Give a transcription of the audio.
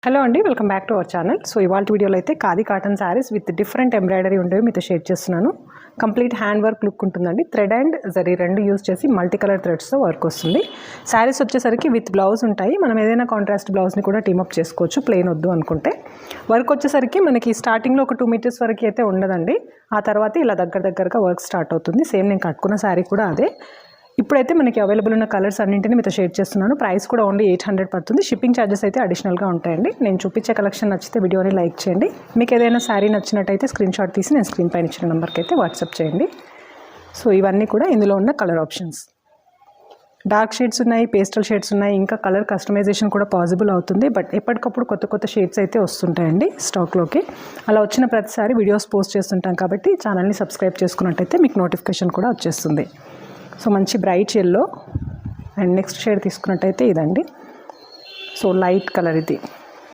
Hello అండి, welcome back to our channel. So ఇవాళ వీడియోలో అయితే khadi cotton saris with different embroidery ఉండేవి మీతో షేర్ చేస్తున్నాను. కంప్లీట్ హ్యాండ్ వర్క్ లుక్ ఉంటుందండి. థ్రెడ్ అండ్ జరీ రెండు యూజ్ చేసి మల్టీ కలర్ థ్రెడ్స్తో వర్క్ వస్తుంది. శారీస్ వచ్చేసరికి విత్ బ్లౌజ్ ఉంటాయి. మనం ఏదైనా కాంట్రాస్ట్ బ్లౌజ్ని కూడా టీమప్ చేసుకోవచ్చు ప్లెయిన్ వద్దు అనుకుంటే. వర్క్ వచ్చేసరికి మనకి స్టార్టింగ్లో ఒక 2 మీటర్స్ వరకు అయితే ఉండదండి. ఆ తర్వాత ఇలా దగ్గరగా వర్క్ స్టార్ట్ అవుతుంది. సేమ్ నేను కట్టుకున్న శారీ కూడా అదే. ఇప్పుడైతే మనకి అవైలబుల్ ఉన్న కలర్స్ అన్నింటినీ మీతో షేర్ చేస్తున్నాను. ప్రైస్ కూడా ఓన్లీ 800 పడుతుంది. షిప్పింగ్ ఛార్జెస్ అయితే అడిషనల్గా ఉంటాయండి. నేను చూపించే కలెక్షన్ నచ్చితే వీడియోని లైక్ చేయండి. మీకు ఏదైనా శారీ నచ్చినట్టయితే స్క్రీన్ షాట్ తీసి నేను స్క్రీన్ పైన ఇచ్చిన నెంబర్కి అయితే వాట్సాప్ చేయండి. సో ఇవన్నీ కూడా ఇందులో ఉన్న కలర్ ఆప్షన్స్. డార్క్ షేడ్స్ ఉన్నాయి, పేస్టల్ షేడ్స్ ఉన్నాయి, ఇంకా కలర్ కస్టమైజేషన్ కూడా పాసిబుల్ అవుతుంది. బట్ ఎప్పటికప్పుడు కొత్త షేడ్స్ అయితే వస్తుంటాయండి స్టాక్లోకి. అలా వచ్చిన ప్రతిసారి వీడియోస్ పోస్ట్ చేస్తుంటాం కాబట్టి ఛానల్ని సబ్స్క్రైబ్ చేసుకున్నట్టయితే మీకు నోటిఫికేషన్ కూడా వచ్చేస్తుంది. సో మంచి bright yellow and next shade తీసుకున్నట్టయితే ఇదండి. సో లైట్ కలర్ ఇది.